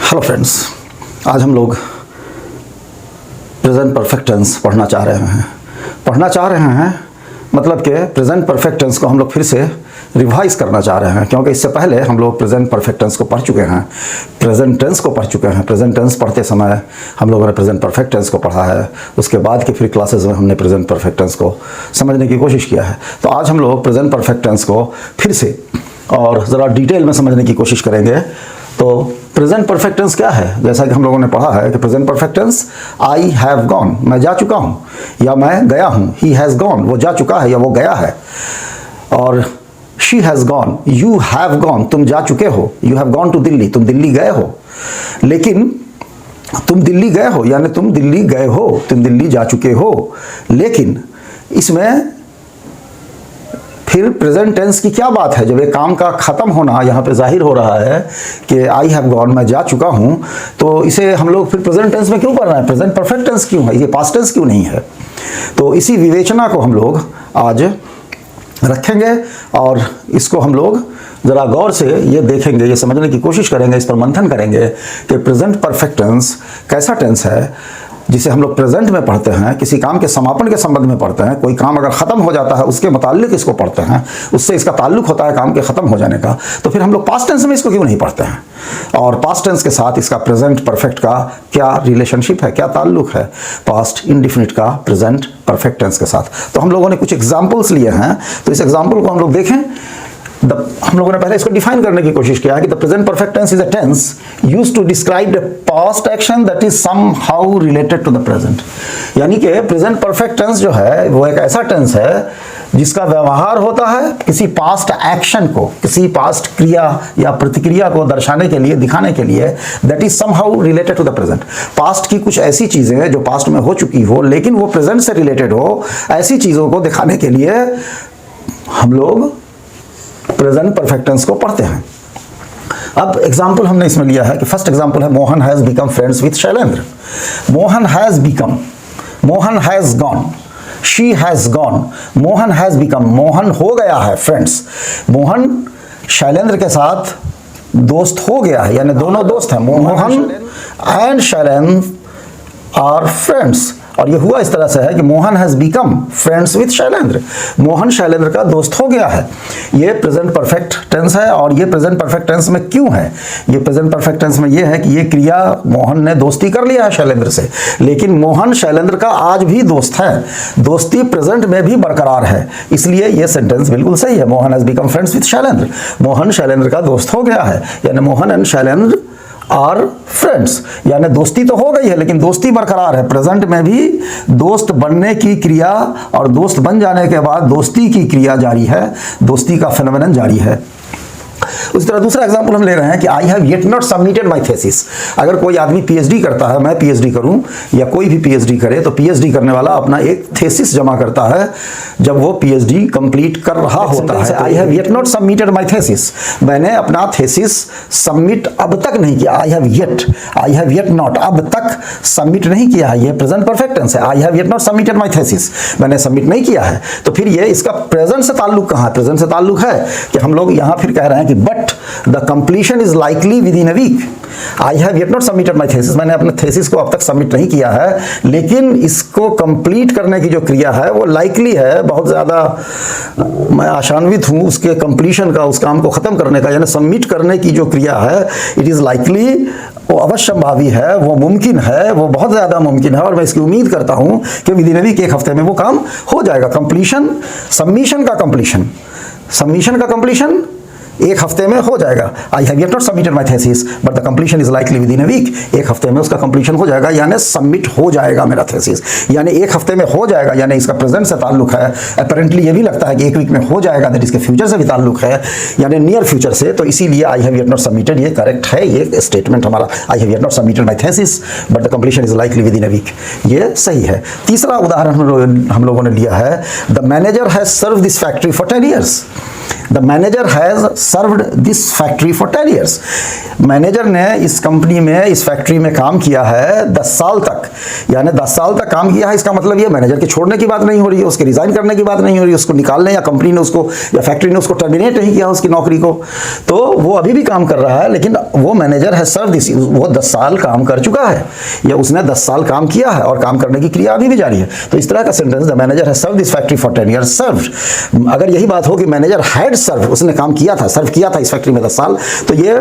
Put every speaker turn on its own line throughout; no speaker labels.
Hello friends, आज हम लोग प्रेजेंट परफेक्ट टेंस पढ़ना चाह रहे हैं मतलब कि प्रेजेंट परफेक्ट टेंस को हम लोग फिर से रिवाइज करना चाह रहे हैं, क्योंकि इससे पहले हम लोग प्रेजेंट परफेक्ट टेंस को पढ़ चुके हैं, प्रेजेंट टेंस को पढ़ चुके हैं। प्रेजेंट टेंस पढ़ते समय हम लोगों ने प्रेजेंट परफेक्ट टेंस को पढ़ा है, उसके बाद के फिर क्लासेस में हमने प्रेजेंट परफेक्ट टेंस को समझने की कोशिश किया है। तो आज हम लोग प्रेजेंट परफेक्ट टेंस को फिर से और ज़रा डिटेल में समझने की कोशिश करेंगे। तो प्रेजेंट परफेक्ट टेंस क्या है? जैसा कि हम लोगों ने पढ़ा है कि present perfect tense I have gone, मैं जा चुका हूँ या मैं गया हूँ। ही हैज़ गॉन, वो जा चुका है या वो गया है। और she has gone, you have gone, तुम जा चुके हो। You have gone to Delhi, तुम दिल्ली गए हो। लेकिन तुम दिल्ली गए हो यानी तुम दिल्ली गए हो, तुम दिल्ली जा चुके हो। लेकिन इसमें फिर प्रेजेंट टेंस की क्या बात है? जब एक काम का ख़त्म होना यहाँ पे जाहिर हो रहा है कि आई हैव गॉन, मैं जा चुका हूँ, तो इसे हम लोग फिर प्रेजेंट टेंस में क्यों पढ़ रहे हैं? प्रेजेंट परफेक्ट टेंस क्यों है? ये पास्ट टेंस क्यों नहीं है? तो इसी विवेचना को हम लोग आज रखेंगे और इसको हम लोग ज़रा गौर से ये देखेंगे, ये समझने की कोशिश करेंगे, इस पर मंथन करेंगे कि प्रेजेंट परफेक्ट टेंस कैसा टेंस है जिसे हम लोग प्रेजेंट में पढ़ते हैं, किसी काम के समापन के संबंध में पढ़ते हैं। कोई काम अगर ख़त्म हो जाता है उसके मुताल्लिक इसको पढ़ते हैं, उससे इसका ताल्लुक होता है काम के ख़त्म हो जाने का। तो फिर हम लोग पास्ट टेंस में इसको क्यों नहीं पढ़ते हैं? और पास्ट टेंस के साथ इसका प्रेजेंट परफेक्ट का क्या रिलेशनशिप है, क्या ताल्लुक है पास्ट इंडिफिनिट का प्रेजेंट परफेक्ट टेंस के साथ? तो हम लोगों ने कुछ एग्जाम्पल्स लिए हैं, तो इस एग्जाम्पल को हम लोग देखें। हम लोगों ने पहले इसको डिफाइन करने की कोशिश किया है कि the present perfect tense is a tense used to describe the past action that is somehow related to the present. यानी कि प्रेजेंट परफेक्ट टेंस जो है वो एक ऐसा टेंस है जिसका व्यवहार होता है किसी पास्ट एक्शन को, किसी पास्ट क्रिया या प्रतिक्रिया को दर्शाने के लिए, दिखाने के लिए, that is somehow related to the present. Past की कुछ ऐसी चीजें जो पास्ट में हो चुकी हो लेकिन वो प्रेजेंट से रिलेटेड हो, ऐसी चीजों को दिखाने के लिए हम लोग प्रेजेंट परफेक्ट टेंस को पढ़ते हैं। अब एग्जाम्पल हमने इसमें लिया है कि फर्स्ट एग्जाम्पल है Mohan has become friends with Shailendra. Mohan has become, Mohan has gone, she has gone, Mohan has become, Mohan हो गया है फ्रेंड्स। मोहन शैलेंद्र के साथ दोस्त हो गया है, यानी दोनों दोस्त हैं। Mohan and Shailendra are friends. और ये हुआ इस तरह से है कि Mohan has become friends with Shailendra, Mohan Shailendra का दोस्त हो गया है। ये प्रेजेंट परफेक्ट टेंस है। और ये प्रेजेंट परफेक्ट टेंस में क्यों है? ये प्रेजेंट परफेक्ट टेंस में ये है कि ये क्रिया, मोहन ने दोस्ती कर लिया है शैलेंद्र से, लेकिन मोहन शैलेंद्र का आज भी दोस्त है, दोस्ती प्रेजेंट में भी बरकरार है, इसलिए ये सेंटेंस बिल्कुल सही है। Mohan has become friends with Shailendra, Mohan Shailendra का दोस्त हो गया है, यानी Mohan and Shailendra are friends, यानी दोस्ती तो हो गई है लेकिन दोस्ती बरकरार है। प्रेजेंट में भी दोस्त बनने की क्रिया और दोस्त बन जाने के बाद दोस्ती की क्रिया जारी है, दोस्ती का फेनोमेनन जारी है। उसी तरह दूसरा एग्जांपल हम ले रहे हैं कि आई have yet not submitted my thesis. अगर कोई आदमी पीएचडी करता है, मैं पीएचडी करूं या कोई भी पीएचडी करे, तो पीएचडी करने वाला अपना एक थीसिस जमा करता है जब वो पीएचडी कंप्लीट कर रहा होता है। आई have yet not submitted my thesis, मैंने अपना थीसिस सबमिट अब तक नहीं किया। आई हैव येट नॉट, अब तक सबमिट नहीं किया है, ये प्रेजेंट परफेक्ट टेंस है। आई have yet not submitted my thesis, मैंने सबमिट नहीं किया है। तो फिर ये इसका प्रेजेंट से ताल्लुक कहाँ है? प्रेजेंट से ताल्लुक है कि हम लोग यहाँ फिर कह रहे हैं कि but the completion is likely within a week. I have yet not submitted my thesis, मैंने अपने थीसिस को अब तक सबमिट नहीं किया है, लेकिन इसको कंप्लीट करने की जो क्रिया है वो लाइकली है, बहुत ज़्यादा मैं आशान्वित हूँ उसके कंप्लीशन का, उस काम को ख़त्म करने का, यानी सबमिट करने की जो क्रिया है इट इज़ लाइकली, वो अवश्यंभावी है, वो मुमकिन है, वो बहुत ज़्यादा मुमकिन है। और मैं इसकी उम्मीद करता हूँ कि विद इन अ वीक, एक हफ्ते में वो काम हो जाएगा। कंप्लीशन, सबमिशन का कंप्लीशन, सबमिशन का कंप्लीशन एक हफ्ते में हो जाएगा। I have yet not submitted my thesis but the completion is likely within a week, एक हफ्ते में उसका कंप्लीशन हो जाएगा, यानी सबमिट हो जाएगा मेरा थीसिस, यानी एक हफ्ते में हो जाएगा, यानी इसका प्रेजेंट से ताल्लुक है। अपेरेंटली ये भी लगता है कि एक वीक में हो जाएगा, दैट इसके फ्यूचर से भी ताल्लुक है, यानी नियर फ्यूचर से। तो इसीलिए I have yet not submitted ये करेक्ट है, ये स्टेटमेंट हमारा, I have yet not submitted my thesis but the completion is likely within a week, ये सही है। तीसरा उदाहरण हम लोगों ने लिया है, the manager has serve this factory for 10 years। The manager has served this factory for 10 years. Manager ने इस कंपनी में, इस फैक्ट्री में काम किया है 10 साल तक, यानी 10 साल तक काम किया है। इसका मतलब ये मैनेजर के छोड़ने की बात नहीं हो रही है, उसके रिजाइन करने की बात नहीं हो रही है, उसको निकालने या कंपनी ने उसको या फैक्ट्री ने उसको टर्मिनेट नहीं किया उसकी नौकरी को, तो वो अभी भी काम कर रहा है। लेकिन वो मैनेजर है सर्व दिस, वो 10 साल काम कर चुका है या उसने 10 साल काम किया है और काम करने की क्रिया अभी भी जारी है। तो इस तरह का sentence, the manager has serve this factory for 10 years served. अगर यही बात हो कि मैनेजर हैड सर्व, उसने काम किया था, सर्व किया था इस फैक्ट्री में 10 साल, तो ये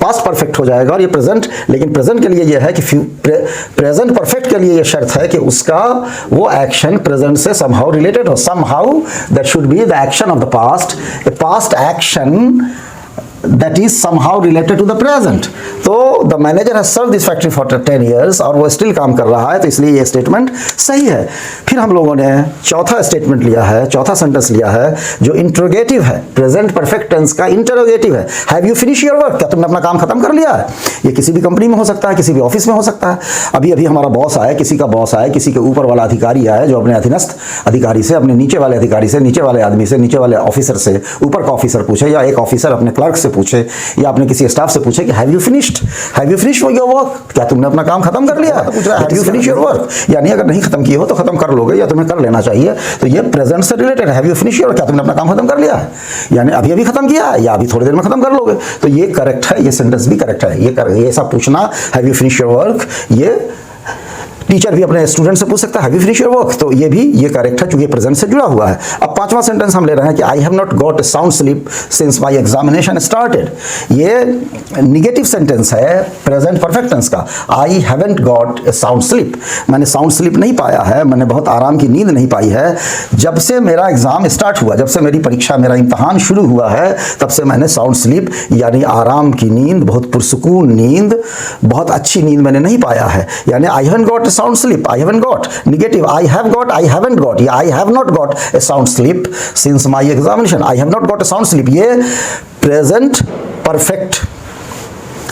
पास्ट परफेक्ट हो जाएगा और ये प्रेजेंट। लेकिन प्रेजेंट के लिए ये है कि प्रेजेंट परफेक्ट के लिए ये शर्त है कि उसका वो एक्शन प्रेजेंट से समहाउ रिलेटेड हो। Somehow that should be the action of the past, A past action that is somehow related to the present। तो the manager has served this factory for 10 years और वो still काम कर रहा है, तो इसलिए ये स्टेटमेंट सही है। फिर हम लोगों ने चौथा स्टेटमेंट लिया है, चौथा सेंटेंस लिया है जो इंट्रोगेटिव है, प्रेजेंट परफेक्ट टेंस का इंटरोगेटिव है। Have you finish your work, क्या तुमने अपना काम खत्म कर लिया है? ये किसी भी कंपनी में हो सकता है, किसी भी ऑफिस में हो सकता है। अभी अभी हमारा बॉस आया, किसी का बॉस आया, किसी के ऊपर वाला अधिकारी आया जो अपने अधीनस्थ अधिकारी से, अपने नीचे वाले अधिकारी से, नीचे वाले आदमी से, नीचे वाले ऑफिसर से ऊपर का ऑफिसर पूछे, या एक ऑफिसर अपने क्लर्क से पूछे, या अपने किसी स्टाफ से पूछे कि have you finished your work, क्या तुमने अपना काम खत्म कर लिया? तो पूछ रहा है have you finish your work, यानी अगर नहीं खत्म किए हो तो खत्म कर लोगे या तुम्हें कर लेना चाहिए। तो ये प्रेजेंट से रिलेटेड है। हैव यू फिनिश योर, क्या तुमने अपना काम खत्म कर लिया है, यानी अभी अभी खत्म किया है या अभी थोड़ी देर में खत्म कर लोगे। तो ये करेक्ट है, ये सेंटेंस भी करेक्ट है। ये सब पूछना have you finish your work, ये टीचर भी अपने स्टूडेंट से पूछ सकता है have you finish your work, तो ये भी ये करेक्ट है क्योंकि प्रेजेंट से जुड़ा हुआ है। अब पांचवा सेंटेंस हम ले रहे हैं कि I have not got a sound sleep since my examination started. ये निगेटिव सेंटेंस है प्रेजेंट परफेक्ट टेंस का। आई haven't got a sound sleep, मैंने साउंड स्लीप नहीं पाया है, मैंने बहुत आराम की नींद नहीं पाई है जब से मेरा एग्जाम स्टार्ट हुआ, जब से मेरी परीक्षा, मेरा इम्तहान शुरू हुआ है, तब से मैंने साउंड स्लीप यानी आराम की नींद, बहुत पुरसुकून नींद, बहुत अच्छी नींद मैंने नहीं पाया है। यानी आई haven't got sound sleep, I haven't got, negative I have got, I haven't got, या I have not got a sound sleep since my examination, I have not got a sound sleep, ये present perfect,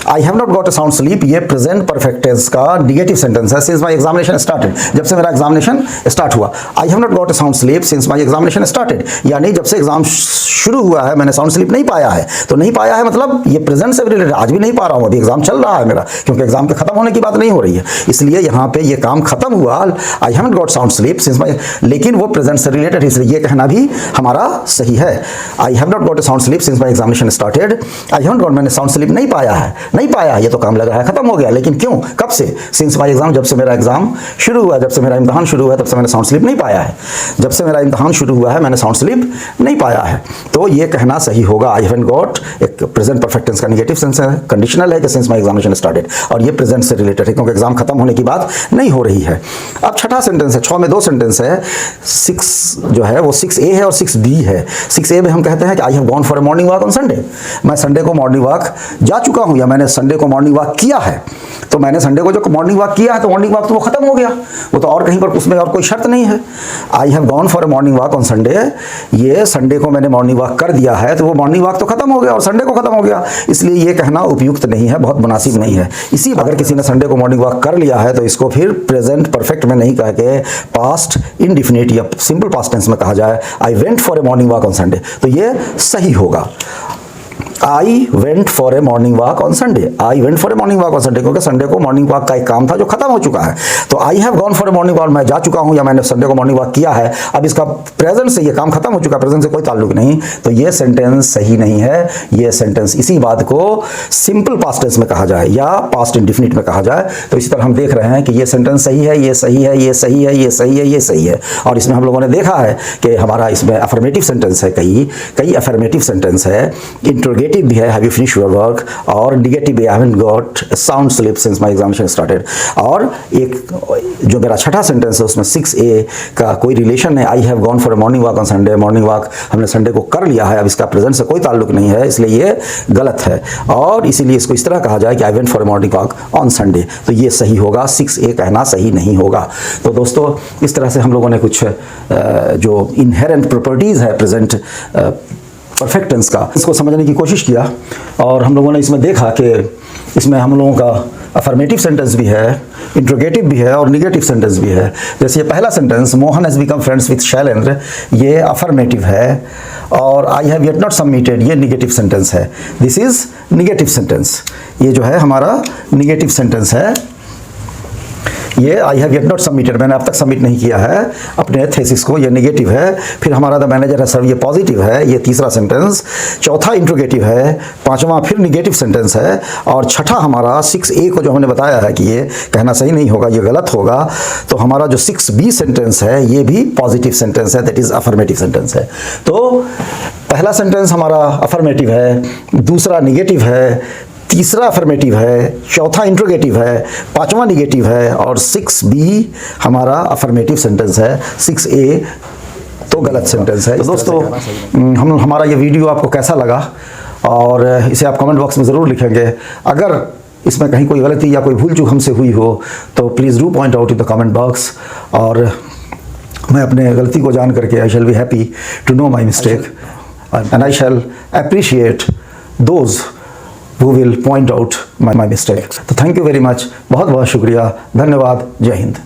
I have not got a sound sleep, ये present perfect tense का negative sentence है। Since my examination started, जब से मेरा examination start हुआ। I have not got a sound sleep since my examination started, यानी जब से एग्जाम शुरू हुआ है मैंने साउंड स्लीप नहीं पाया है। तो नहीं पाया है मतलब ये प्रेजेंट से रिलेटेड, आज भी नहीं पा रहा हूँ, अभी एग्जाम चल रहा है मेरा, क्योंकि एग्जाम के खत्म होने की बात नहीं हो रही है, इसलिए यहाँ पे ये काम खत्म हुआ। आई haven't got sound sleep since my, लेकिन वो प्रेजेंट से रिलेटेड है, इसलिए ये कहना भी हमारा सही है। I have not got a sound sleep since my examination started, I haven't got, मैंने साउंड स्लीप नहीं पाया है, नहीं पाया, ये तो काम लग रहा है खत्म हो गया, लेकिन क्यों, कब से? सिंस माई एग्जाम, जब से मेरा एग्जाम शुरू हुआ, जब से मेरा इम्तहान शुरू हुआ, तब से मैंने साउंड स्लीप नहीं पाया है। जब से मेरा इम्तहान शुरू हुआ है मैंने साउंड स्लीप नहीं पाया है, तो ये कहना सही होगा। आई हैवंट गॉट एक प्रेजेंट परफेक्ट टेंस का नेगेटिव सेंस है, कंडीशनल है कि सिंस माई एग्जामिनेशन स्टार्टेड, और ये प्रेजेंट से रिलेटेड है क्योंकि एग्जाम खत्म होने की बात नहीं हो रही है। अब छठा सेंटेंस है, 6 में 2 सेंटेंस है। 6 जो है वो 6A है और 6B है। 6A में हम कहते हैं कि आई have gone for a morning walk on Sunday, मैं संडे को मॉर्निंग वॉक जा चुका हूँ या मैंने संडे को मॉर्निंग वॉक किया है। तो मैंने संडे को जो मॉर्निंग वॉक किया है तो मॉर्निंग वॉक तो वो खत्म हो गया, वो तो और कहीं पर उसमें और कोई शर्त नहीं है। आई have gone for a morning walk on Sunday, ये संडे को मैंने मॉर्निंग वॉक कर दिया है तो वो मॉर्निंग वॉक तो खत्म हो गया और संडे को खत्म हो गया, इसलिए ये कहना उपयुक्त नहीं है, बहुत मुनासिब नहीं है। इसी अगर किसी ने संडे को मॉर्निंग वॉक कर लिया है तो इसको फिर प्रेजेंट परफेक्ट में नहीं कह के पास्ट इंडिफिनिट या सिंपल पास्ट टेंस में कहा जाए, I went for a morning walk on Sunday, तो ये सही होगा। I went for a morning walk on Sunday, I went for a morning walk on Sunday, क्योंकि संडे को मॉर्निंग वॉक का एक काम था जो खत्म हो चुका है। तो आई have gone for a morning walk, मैं जा चुका हूं या मैंने संडे को मॉर्निंग वॉक किया है, अब इसका प्रेजेंट से ये काम खत्म हो चुका है, प्रेजेंट से कोई ताल्लुक नहीं, तो ये सेंटेंस सही नहीं है। ये सेंटेंस इसी बात को सिंपल पास्ट टेंस में कहा जाए या पास्ट इंडिफिनिट में कहा जाए। तो इसी तरह हम देख रहे हैं कि ये सेंटेंस सही है, ये सही है, ये सही है, ये सही है, ये सही है। और इसमें हम लोगों ने देखा है कि हमारा इसमें अफर्मेटिव सेंटेंस है, कई अफर्मेटिव सेंटेंस है, इंट्रोगेटिव भी है, have you finish your work, और negative I haven't got sound sleep since my examination started. और एक जो मेरा छठा सेंटेंस है उसमें 6A का कोई रिलेशन है, आई have gone for a morning walk on Sunday, morning walk हमने संडे को कर लिया है, अब इसका प्रेजेंट से कोई ताल्लुक नहीं है, इसलिए ये गलत है और इसीलिए इसको इस तरह कहा जाए कि I went for a morning walk on Sunday, तो ये सही होगा। 6A कहना सही नहीं होगा। तो दोस्तों इस तरह से हम लोगों ने कुछ जो इनहेरेंट प्रॉपर्टीज है प्रेजेंट परफेक्ट टेंस का, इसको समझने की कोशिश किया और हम लोगों ने इसमें देखा कि इसमें हम लोगों का अफर्मेटिव सेंटेंस भी है, इंट्रोगेटिव भी है और निगेटिव सेंटेंस भी है। जैसे ये पहला sentence, Mohan has become friends with Shailendra, ये अफर्मेटिव है, और आई हैव येट नॉट सबमिटेड ये निगेटिव सेंटेंस है। दिस इज निगेटिव सेंटेंस, ये जो है हमारा निगेटिव सेंटेंस है। ये आई हैव येट नॉट सबमिटेड, मैंने अब तक सबमिट नहीं किया है अपने थीसिस को, ये नेगेटिव है। फिर हमारा द मैनेजर है सर्व, ये पॉजिटिव है, ये तीसरा सेंटेंस। चौथा इंट्रोगेटिव है, पांचवा फिर निगेटिव सेंटेंस है, और छठा हमारा 6A को जो हमने बताया है कि ये कहना सही नहीं होगा, ये गलत होगा, तो हमारा जो 6B सेंटेंस है ये भी पॉजिटिव सेंटेंस है, दैट इज अफर्मेटिव सेंटेंस है। तो पहला सेंटेंस हमारा अफर्मेटिव है, दूसरा निगेटिव है, तीसरा अफर्मेटिव है, चौथा इंट्रोगेटिव है, पांचवा निगेटिव है, और 6B हमारा अफर्मेटिव सेंटेंस है, 6A तो गलत सेंटेंस है। तो दोस्तों हमारा ये वीडियो आपको कैसा लगा, और इसे आप कमेंट बॉक्स में ज़रूर लिखेंगे। अगर इसमें कहीं कोई गलती या कोई भूल चूक हमसे हुई हो तो please do point out in the comment box, और मैं अपने गलती को जान करके I shall be happy to know my mistake, and I shall appreciate those who will point out my mistake. तो थैंक यू वेरी मच, बहुत बहुत शुक्रिया, धन्यवाद, जय हिंद।